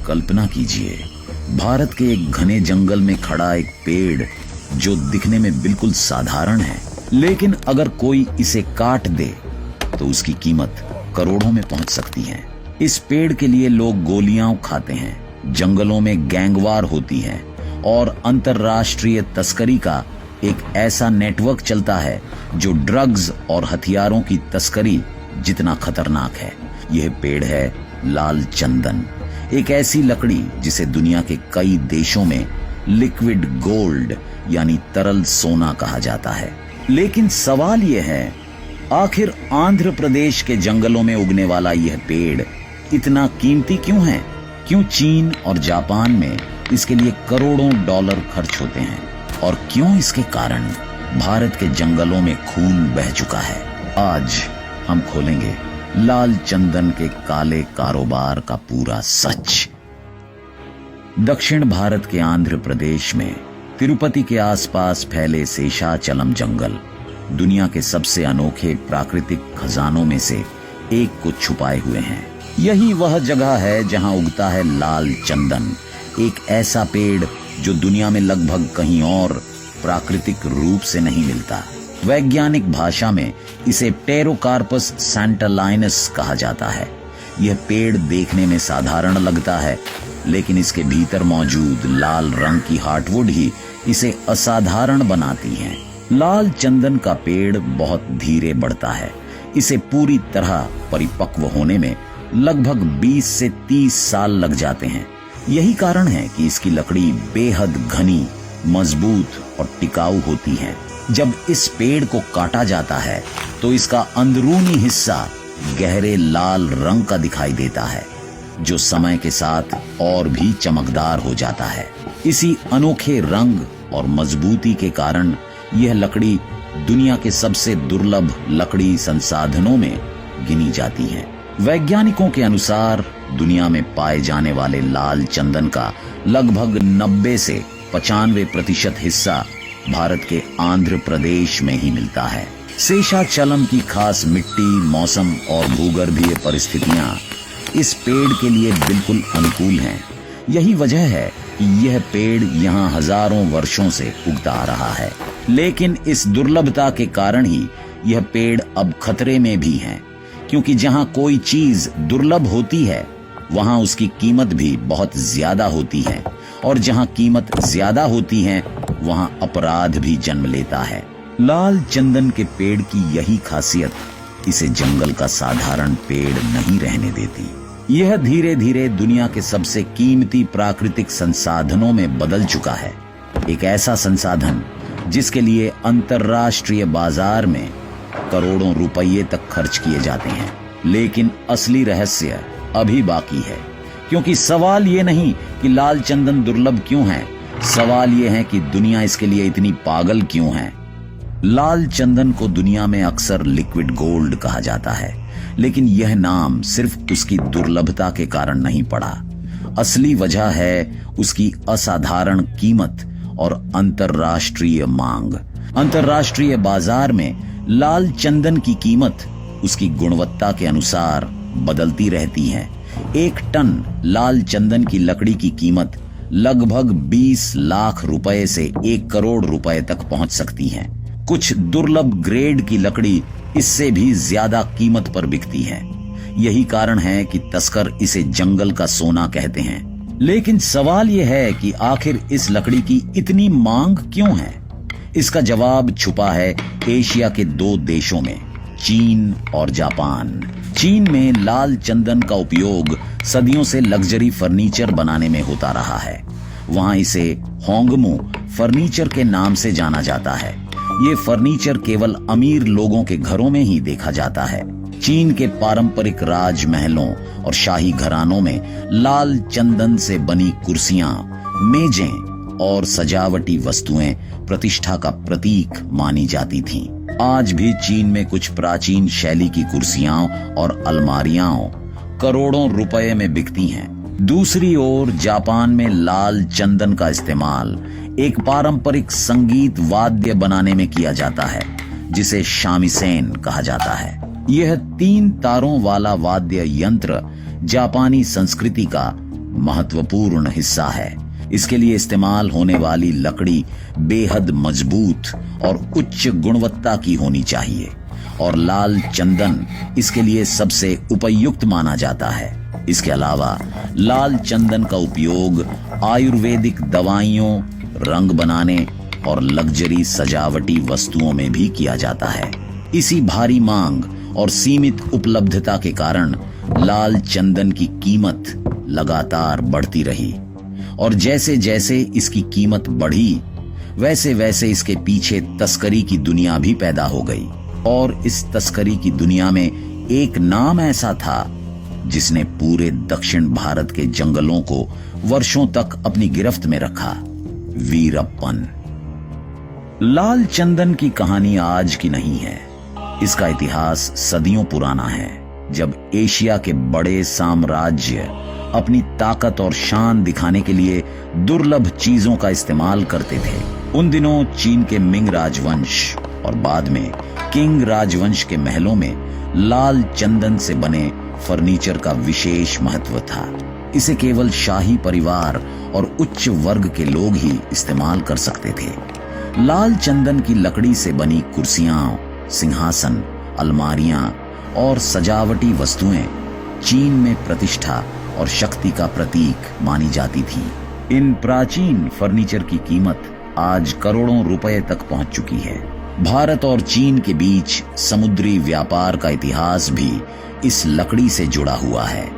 कल्पना कीजिए, भारत के एक घने जंगल में खड़ा एक पेड़ जो दिखने में बिल्कुल साधारण है, लेकिन अगर कोई इसे काट दे तो उसकी कीमत करोड़ों में पहुंच सकती है। इस पेड़ के लिए लोग गोलियां खाते हैं, जंगलों में गैंगवार होती है और अंतर्राष्ट्रीय तस्करी का एक ऐसा नेटवर्क चलता है जो ड्रग्स और हथियारों की तस्करी जितना खतरनाक है। यह पेड़ है लाल चंदन, एक ऐसी लकड़ी जिसे दुनिया के कई देशों में लिक्विड गोल्ड यानी तरल सोना कहा जाता है। लेकिन सवाल यह है, आखिर आंध्र प्रदेश के जंगलों में उगने वाला यह पेड़ इतना कीमती क्यों है? क्यों चीन और जापान में इसके लिए करोड़ों डॉलर खर्च होते हैं? और क्यों इसके कारण भारत के जंगलों में खून बह चुका है? आज हम खोलेंगे लाल चंदन के काले कारोबार का पूरा सच। दक्षिण भारत के आंध्र प्रदेश में तिरुपति के आसपास फैले शेषाचलम जंगल दुनिया के सबसे अनोखे प्राकृतिक खजानों में से एक को छुपाए हुए हैं। यही वह जगह है जहां उगता है लाल चंदन, एक ऐसा पेड़ जो दुनिया में लगभग कहीं और प्राकृतिक रूप से नहीं मिलता। वैज्ञानिक भाषा में इसे टेरोकार्पस सैंटालाइनस कहा जाता है। यह पेड़ देखने में साधारण लगता है, लेकिन इसके भीतर मौजूद लाल रंग की हार्टवुड ही इसे असाधारण बनाती है। लाल चंदन का पेड़ बहुत धीरे बढ़ता है। इसे पूरी तरह परिपक्व होने में लगभग 20 से 30 साल लग जाते हैं। यही कारण है कि इसकी लकड़ी बेहद घनी, मजबूत और टिकाऊ होती है। जब इस पेड़ को काटा जाता है तो इसका अंदरूनी हिस्सा गहरे लाल रंग का दिखाई देता है, जो समय के साथ और भी चमकदार हो जाता है। इसी अनोखे रंग और मजबूती के कारण यह लकड़ी दुनिया के सबसे दुर्लभ लकड़ी संसाधनों में गिनी जाती है। वैज्ञानिकों के अनुसार दुनिया में पाए जाने वाले लाल चंदन का लगभग 90 से 95% हिस्सा भारत के आंध्र प्रदेश में ही मिलता है। शेषाचलम की खास मिट्टी, मौसम और भूगर्भीय परिस्थितियां इस पेड़ के लिए बिल्कुल अनुकूल हैं। यही वजह है कि यह पेड़ यहाँ हजारों वर्षों से उगता आ रहा है। लेकिन इस दुर्लभता के कारण ही यह पेड़ अब खतरे में भी है, क्योंकि जहाँ कोई चीज दुर्लभ होती है वहाँ उसकी कीमत भी बहुत ज्यादा होती है, और जहाँ कीमत ज्यादा होती है वहाँ अपराध भी जन्म लेता है। लाल चंदन के पेड़ की यही खासियत इसे जंगल का साधारण पेड़ नहीं रहने देती। यह धीरे धीरे दुनिया के सबसे कीमती प्राकृतिक संसाधनों में बदल चुका है। एक ऐसा संसाधन जिसके लिए अंतर्राष्ट्रीय बाजार में करोड़ों रुपये तक खर्च किए जाते हैं। लेकिन असली रहस्य अभी बाकी है, क्योंकि सवाल ये नहीं कि लाल चंदन दुर्लभ क्यों है, सवाल ये है कि दुनिया इसके लिए इतनी पागल क्यों है। लाल चंदन को दुनिया में अक्सर लिक्विड गोल्ड कहा जाता है, लेकिन यह नाम सिर्फ उसकी दुर्लभता के कारण नहीं पड़ा। असली वजह है उसकी असाधारण कीमत और अंतर्राष्ट्रीय मांग। अंतर्राष्ट्रीय बाजार में लाल चंदन की कीमत उसकी गुणवत्ता के अनुसार बदलती रहती है। 1 टन लाल चंदन की लकड़ी की कीमत लगभग 20 लाख रुपए से 1 करोड़ रुपए तक पहुंच सकती है। कुछ दुर्लभ ग्रेड की लकड़ी इससे भी ज्यादा कीमत पर बिकती है। यही कारण है कि तस्कर इसे जंगल का सोना कहते हैं। लेकिन सवाल यह है कि आखिर इस लकड़ी की इतनी मांग क्यों है? इसका जवाब छुपा है एशिया के 2 देशों में, चीन और जापान। चीन में लाल चंदन का उपयोग सदियों से लग्जरी फर्नीचर बनाने में होता रहा है। वहां इसे होंगमो फर्नीचर के नाम से जाना जाता है। ये फर्नीचर केवल अमीर लोगों के घरों में ही देखा जाता है। चीन के पारंपरिक राजमहलों और शाही घरानों में लाल चंदन से बनी कुर्सियां, मेजें और सजावटी वस्तुएं प्रतिष्ठा का प्रतीक मानी जाती थीं। आज भी चीन में कुछ प्राचीन शैली की कुर्सियां और अलमारियां करोड़ों रुपए में बिकती हैं। दूसरी ओर जापान में लाल चंदन का इस्तेमाल एक पारंपरिक संगीत वाद्य बनाने में किया जाता है, जिसे शामिसेन कहा जाता है। यह 3 तारों वाला वाद्य यंत्र जापानी संस्कृति का महत्वपूर्ण हिस्सा है। इसके लिए इस्तेमाल होने वाली लकड़ी बेहद मजबूत और उच्च गुणवत्ता की होनी चाहिए और लाल चंदन इसके लिए सबसे उपयुक्त माना जाता है। इसके अलावा लाल चंदन का उपयोग आयुर्वेदिक दवाइयों, रंग बनाने और लग्जरी सजावटी वस्तुओं में भी किया जाता है। इसी भारी मांग और सीमित उपलब्धता के कारण लाल चंदन की कीमत लगातार बढ़ती रही और जैसे जैसे इसकी कीमत बढ़ी वैसे वैसे इसके पीछे तस्करी की दुनिया भी पैदा हो गई। और इस तस्करी की दुनिया में एक नाम ऐसा था जिसने पूरे दक्षिण भारत के जंगलों को वर्षों तक अपनी गिरफ्त में रखा, वीरप्पन। लाल चंदन की कहानी आज की नहीं है। इसका इतिहास सदियों पुराना है, जब एशिया के बड़े साम्राज्य अपनी ताकत और शान दिखाने के लिए दुर्लभ चीजों का इस्तेमाल करते थे। उन दिनों चीन के मिंग राजवंश और बाद में किंग राजवंश के महलों में लाल चंदन से बने फर्नीचर का विशेष महत्व था। इसे केवल शाही परिवार और उच्च वर्ग के लोग ही इस्तेमाल कर सकते थे। लाल चंदन की लकड़ी से बनी कुर्सियां, सिंहासन, अलमारियां और सजावटी वस्तुएं चीन में प्रतिष्ठा और शक्ति का प्रतीक मानी जाती थी। इन प्राचीन फर्नीचर की कीमत आज करोड़ों रुपए तक पहुंच चुकी है। भारत और चीन के बीच समुद्री व्यापार का इतिहास भी इस लकड़ी से जुड़ा हुआ है।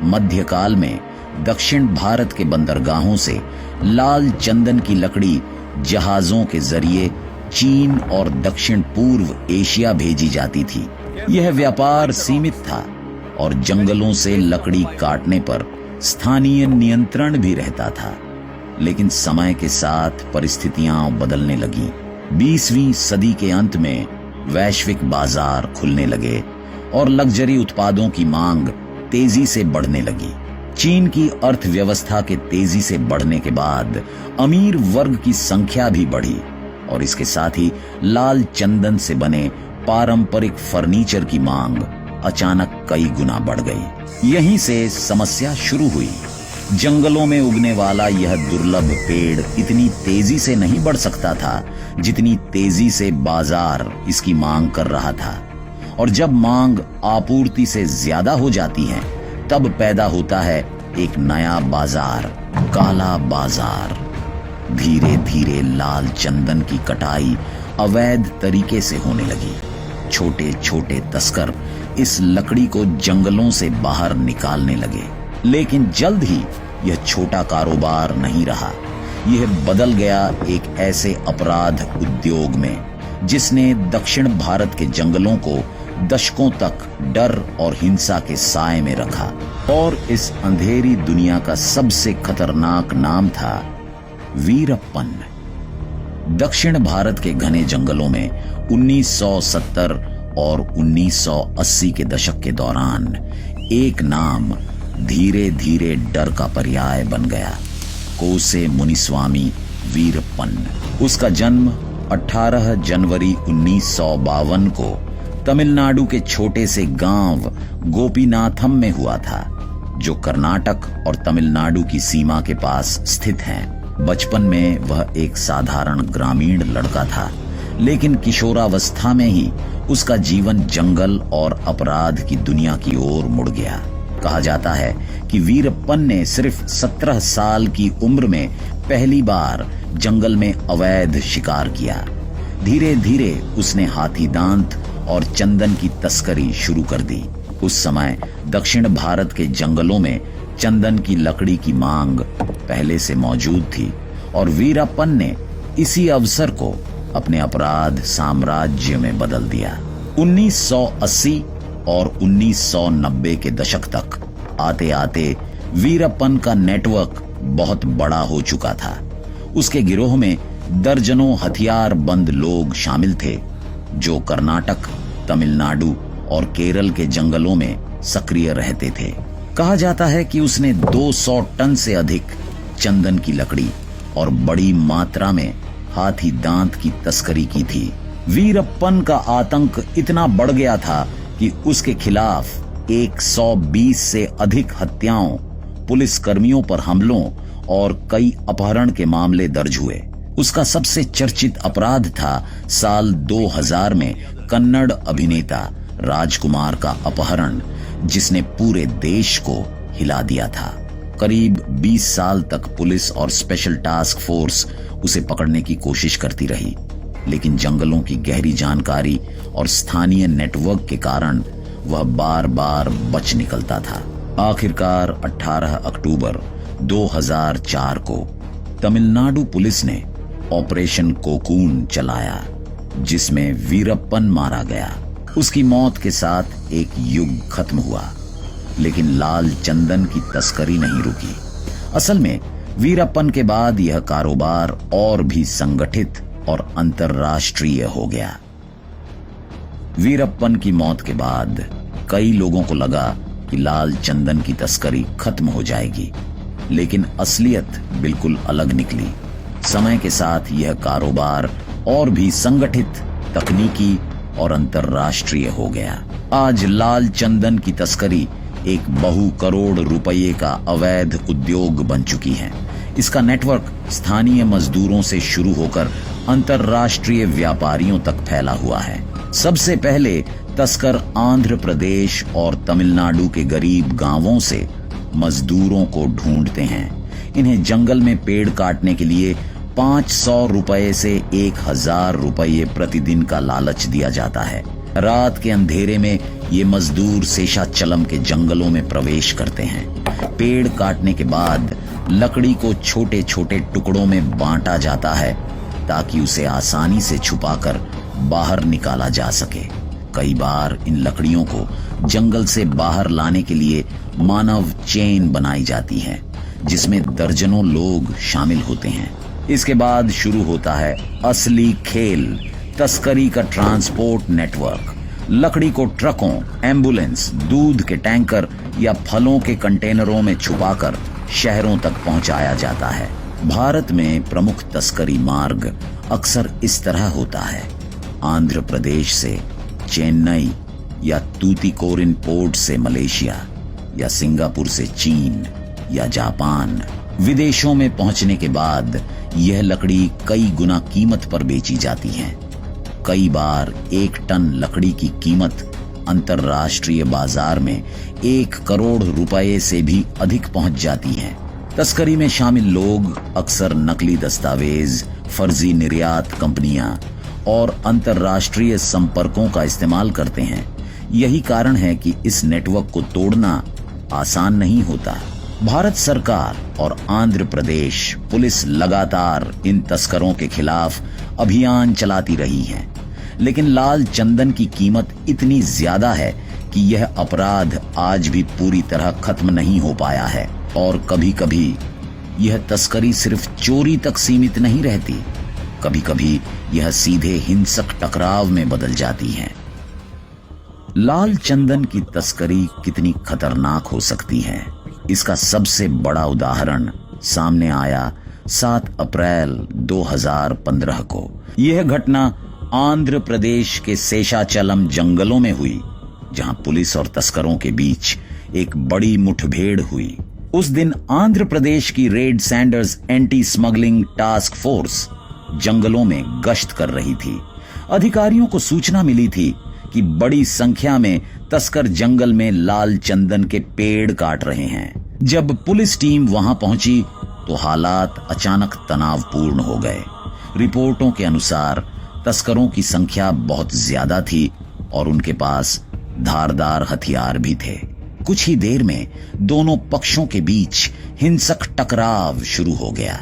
मध्यकाल में दक्षिण भारत के बंदरगाहों से लाल चंदन की लकड़ी जहाजों के जरिए चीन और दक्षिण पूर्व एशिया भेजी जाती थी। यह व्यापार सीमित था और जंगलों से लकड़ी काटने पर स्थानीय नियंत्रण भी रहता था। लेकिन समय के साथ परिस्थितियां बदलने लगी। 20वीं सदी के अंत में वैश्विक बाजार खुलने लगे और लग्जरी उत्पादों की मांग तेजी से बढ़ने लगी। चीन की अर्थव्यवस्था के तेजी से बढ़ने के बाद अमीर वर्ग की संख्या भी बढ़ी और इसके साथ ही लाल चंदन से बने पारंपरिक फर्नीचर की मांग अचानक कई गुना बढ़ गई। यहीं से समस्या शुरू हुई। जंगलों में उगने वाला यह दुर्लभ पेड़ इतनी तेजी से नहीं बढ़ सकता था जितनी तेजी से बाजार इसकी मांग कर रहा था। और जब मांग आपूर्ति से ज्यादा हो जाती है तब पैदा होता है एक नया बाजार, काला बाजार। धीरे धीरे लाल चंदन की कटाई अवैध तरीके से होने लगी। छोटे छोटे तस्कर इस लकड़ी को जंगलों से बाहर निकालने लगे। लेकिन जल्द ही यह छोटा कारोबार नहीं रहा। यह बदल गया एक ऐसे अपराध उद्योग में जिसने दक्षिण भारत के जंगलों को दशकों तक डर और हिंसा के साए में रखा। और इस अंधेरी दुनिया का सबसे खतरनाक नाम था वीरप्पन। दक्षिण भारत के घने जंगलों में 1970 और 1980 के दशक के दौरान एक नाम धीरे धीरे डर का पर्याय बन गया, कोसे मुनिस्वामी वीरप्पन। उसका जन्म 18 जनवरी 1952 को तमिलनाडु के छोटे से गांव गोपीनाथम में हुआ था, जो कर्नाटक और तमिलनाडु की सीमा के पास स्थित है। बचपन में वह एक साधारण ग्रामीण लड़का था, लेकिन किशोरावस्था में ही उसका जीवन जंगल और अपराध की दुनिया की ओर मुड़ गया। कहा जाता है कि वीरप्पन ने सिर्फ 17 साल की उम्र में पहली बार जंगल में अवैध शिकार किया। धीरे धीरे उसने हाथी दांत और चंदन की तस्करी शुरू कर दी। उस समय दक्षिण भारत के जंगलों में चंदन की लकड़ी की मांग पहले से मौजूद थी और वीरप्पन ने इसी अवसर को अपने अपराध साम्राज्य में बदल दिया। 1980 और 1990 के दशक तक आते आते वीरप्पन का नेटवर्क बहुत बड़ा हो चुका था। उसके गिरोह में दर्जनों हथियारबंद लोग शामिल थे, जो कर्नाटक, तमिलनाडु और केरल के जंगलों में सक्रिय रहते थे। कहा जाता है कि उसने 200 टन से अधिक चंदन की लकड़ी और बड़ी मात्रा में हाथी दांत की तस्करी की थी। वीरप्पन का आतंक इतना बढ़ गया था कि उसके खिलाफ 120 से अधिक हत्याओं, पुलिस कर्मियों पर हमलों और कई अपहरण के मामले दर्ज हुए। उसका सबसे चर्चित अपराध था साल 2000 में कन्नड़ अभिनेता राजकुमार का अपहरण, जिसने पूरे देश को हिला दिया था। करीब 20 साल तक पुलिस और स्पेशल टास्क फोर्स उसे पकड़ने की कोशिश करती रही, लेकिन जंगलों की गहरी जानकारी और स्थानीय नेटवर्क के कारण वह बार बार बच निकलता था। आखिरकार 18 अक्टूबर 2004 को तमिलनाडु पुलिस ने ऑपरेशन कोकून चलाया, जिसमें वीरप्पन मारा गया। उसकी मौत के साथ एक युग खत्म हुआ, लेकिन लाल चंदन की तस्करी नहीं रुकी। असल में वीरप्पन के बाद यह कारोबार और भी संगठित और अंतर्राष्ट्रीय हो गया। वीरप्पन की मौत के बाद कई लोगों को लगा कि लाल चंदन की तस्करी खत्म हो जाएगी, लेकिन असलियत बिल्कुल अलग निकली। समय के साथ यह कारोबार और भी संगठित, तकनीकी और अंतर्राष्ट्रीय हो गया। आज लाल चंदन की तस्करी एक बहु करोड़ रुपये का अवैध उद्योग बन चुकी है। इसका नेटवर्क स्थानीय मजदूरों से शुरू होकर अंतर्राष्ट्रीय व्यापारियों तक फैला हुआ है। सबसे पहले तस्कर आंध्र प्रदेश और तमिलनाडु के गरीब गांवों से मजदूरों को ढूंढते हैं। इन्हें जंगल में पेड़ काटने के लिए 500 रुपए से 1000 रुपये प्रतिदिन का लालच दिया जाता है। रात के अंधेरे में ये मजदूर शेषाचलम के जंगलों में प्रवेश करते हैं। पेड़ काटने के बाद लकड़ी को छोटे छोटे टुकड़ों में बांटा जाता है, ताकि उसे आसानी से छुपाकर बाहर निकाला जा सके। कई बार इन लकड़ियों को जंगल से बाहर लाने के लिए मानव चेन बनाई जाती है, जिसमें दर्जनों लोग शामिल होते हैं। इसके बाद शुरू होता है असली खेल, तस्करी का ट्रांसपोर्ट नेटवर्क। लकड़ी को ट्रकों, एम्बुलेंस, दूध के टैंकर या फलों के कंटेनरों में छुपाकर शहरों तक पहुंचाया जाता है। भारत में प्रमुख तस्करी मार्ग अक्सर इस तरह होता है। आंध्र प्रदेश से चेन्नई या तूतीकोरिन पोर्ट से मलेशिया, या सिंगापुर से चीन या जापान। विदेशों में पहुंचने के बाद यह लकड़ी कई गुना कीमत पर बेची जाती है। कई बार 1 टन लकड़ी की कीमत अंतर्राष्ट्रीय बाजार में 1 करोड़ रुपए से भी अधिक पहुंच जाती है। तस्करी में शामिल लोग अक्सर नकली दस्तावेज, फर्जी निर्यात कंपनियां और अंतर्राष्ट्रीय संपर्कों का इस्तेमाल करते हैं। यही कारण है कि इस नेटवर्क को तोड़ना आसान नहीं होता। भारत सरकार और आंध्र प्रदेश पुलिस लगातार इन तस्करों के खिलाफ अभियान चलाती रही है, लेकिन लाल चंदन की कीमत इतनी ज्यादा है कि यह अपराध आज भी पूरी तरह खत्म नहीं हो पाया है। और कभी कभी यह तस्करी सिर्फ चोरी तक सीमित नहीं रहती, कभी कभी यह सीधे हिंसक टकराव में बदल जाती है। लाल चंदन की तस्करी कितनी खतरनाक हो सकती है, इसका सबसे बड़ा उदाहरण सामने आया 7 अप्रैल 2015 को। यह घटना आंध्र प्रदेश के शेषाचलम जंगलों में हुई, जहां पुलिस और तस्करों के बीच एक बड़ी मुठभेड़ हुई। उस दिन आंध्र प्रदेश की red Sanders anti smuggling task force जंगलों में गश्त कर रही थी। अधिकारियों को सूचना मिली थी कि बड़ी संख्या में तस्कर जंगल में लाल चंदन के पेड़ काट रहे हैं। जब पुलिस टीम वहां पहुंची तो हालात अचानक तनावपूर्ण हो गए। रिपोर्टों के अनुसार तस्करों की संख्या बहुत ज्यादा थी और उनके पास धारदार हथियार भी थे। कुछ ही देर में दोनों पक्षों के बीच हिंसक टकराव शुरू हो गया।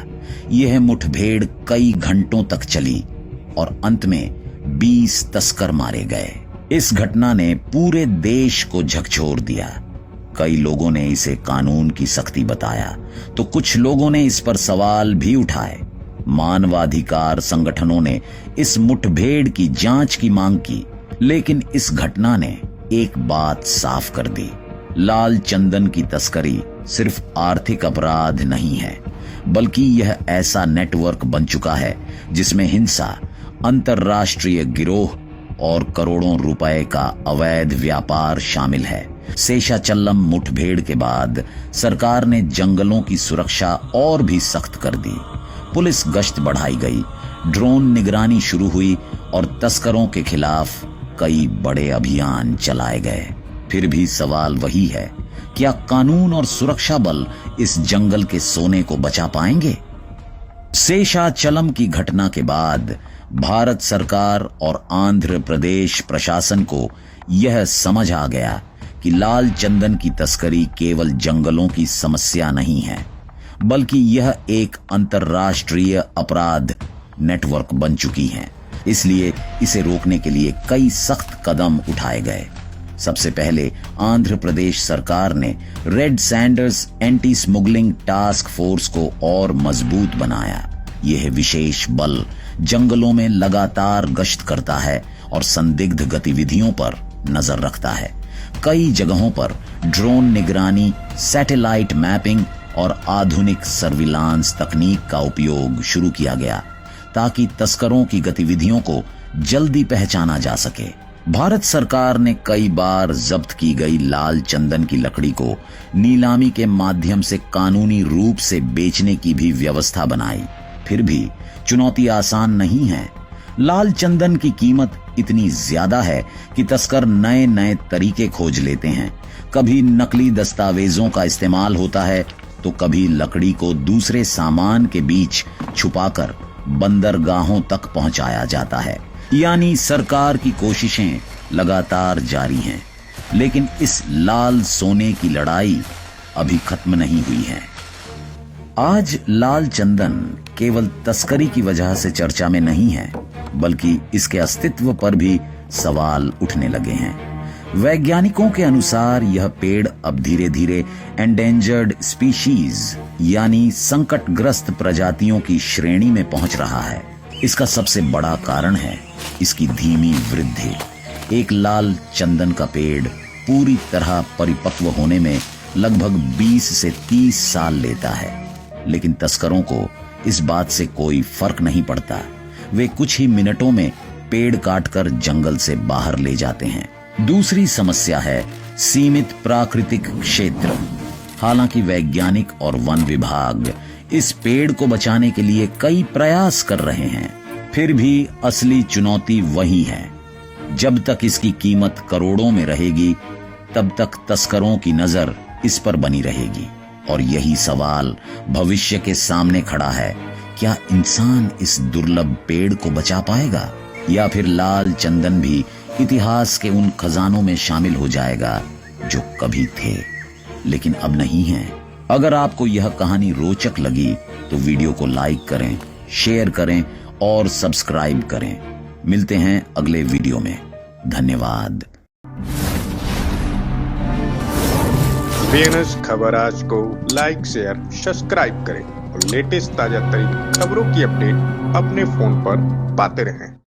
यह मुठभेड़ कई घंटों तक चली और अंत में 20 तस्कर मारे गए। इस घटना ने पूरे देश को झकझोर दिया। कई लोगों ने इसे कानून की सख्ती बताया, तो कुछ लोगों ने इस पर सवाल भी उठाए। मानवाधिकार संगठनों ने इस मुठभेड़ की जांच की मांग की, लेकिन इस घटना ने एक बात साफ कर दी। लाल चंदन की तस्करी सिर्फ आर्थिक अपराध नहीं है, बल्कि यह ऐसा नेटवर्क बन चुका है जिसमें हिंसा, अंतर्राष्ट्रीय गिरोह और करोड़ों रुपए का अवैध व्यापार शामिल है। शेषाचलम मुठभेड़ के बाद सरकार ने जंगलों की सुरक्षा और भी सख्त कर दी। पुलिस गश्त बढ़ाई गई, ड्रोन निगरानी शुरू हुई और तस्करों के खिलाफ कई बड़े अभियान चलाए गए। फिर भी सवाल वही है, क्या कानून और सुरक्षा बल इस जंगल के सोने को बचा पाएंगे? शेषाचलम की घटना के बाद भारत सरकार और आंध्र प्रदेश प्रशासन को यह समझ आ गया कि लाल चंदन की तस्करी केवल जंगलों की समस्या नहीं है, बल्कि यह एक अंतर्राष्ट्रीय अपराध नेटवर्क बन चुकी है। इसलिए इसे रोकने के लिए कई सख्त कदम उठाए गए। सबसे पहले आंध्र प्रदेश सरकार ने red Sanders anti smuggling task force को और मजबूत बनाया। यह विशेष बल जंगलों में लगातार गश्त करता है और संदिग्ध गतिविधियों पर नजर रखता है। कई जगहों पर ड्रोन निगरानी, सैटेलाइट मैपिंग और आधुनिक सर्विलांस तकनीक का उपयोग शुरू किया गया ताकि तस्करों की गतिविधियों को जल्दी पहचाना जा सके। भारत सरकार ने कई बार जब्त की गई लाल चंदन की लकड़ी को नीलामी के माध्यम से कानूनी रूप से बेचने की भी व्यवस्था बनाई। फिर भी चुनौती आसान नहीं है। लाल चंदन की कीमत इतनी ज्यादा है कि तस्कर नए नए तरीके खोज लेते हैं। कभी नकली दस्तावेजों का इस्तेमाल होता है तो कभी लकड़ी को दूसरे सामान के बीच छुपाकर बंदरगाहों तक पहुंचाया जाता है। यानी सरकार की कोशिशें लगातार जारी हैं, लेकिन इस लाल सोने की लड़ाई अभी खत्म नहीं हुई है। आज लाल चंदन केवल तस्करी की वजह से चर्चा में नहीं है, बल्कि इसके अस्तित्व पर भी सवाल उठने लगे हैं। वैज्ञानिकों के अनुसार यह पेड़ अब धीरे धीरे एंडेंजर्ड स्पीशीज यानी संकटग्रस्त प्रजातियों की श्रेणी में पहुंच रहा है। इसका सबसे बड़ा कारण है इसकी धीमी वृद्धि। एक लाल चंदन का पेड़ पूरी तरह परिपक्व होने में लगभग 20 से 30 साल लेता है, लेकिन तस्करों को इस बात से कोई फर्क नहीं पड़ता। वे कुछ ही मिनटों में पेड़ काटकर जंगल से बाहर ले जाते हैं। दूसरी समस्या है सीमित प्राकृतिक क्षेत्र। हालांकि वैज्ञानिक और वन विभाग इस पेड़ को बचाने के लिए कई प्रयास कर रहे हैं, फिर भी असली चुनौती वही है। जब तक इसकी कीमत करोड़ों में रहेगी, तब तक तस्करों की नजर इस पर बनी रहेगी। और यही सवाल भविष्य के सामने खड़ा है, क्या इंसान इस दुर्लभ पेड़ को बचा पाएगा, या फिर लाल चंदन भी इतिहास के उन खजानों में शामिल हो जाएगा जो कभी थे लेकिन अब नहीं है। अगर आपको यह कहानी रोचक लगी तो वीडियो को लाइक करें, शेयर करें और सब्सक्राइब करें। मिलते हैं अगले वीडियो में। धन्यवाद। बीएनएस खबर आज को लाइक, शेयर, सब्सक्राइब करें और लेटेस्ट ताजा तरीन खबरों की अपडेट अपने फोन पर पाते रहें।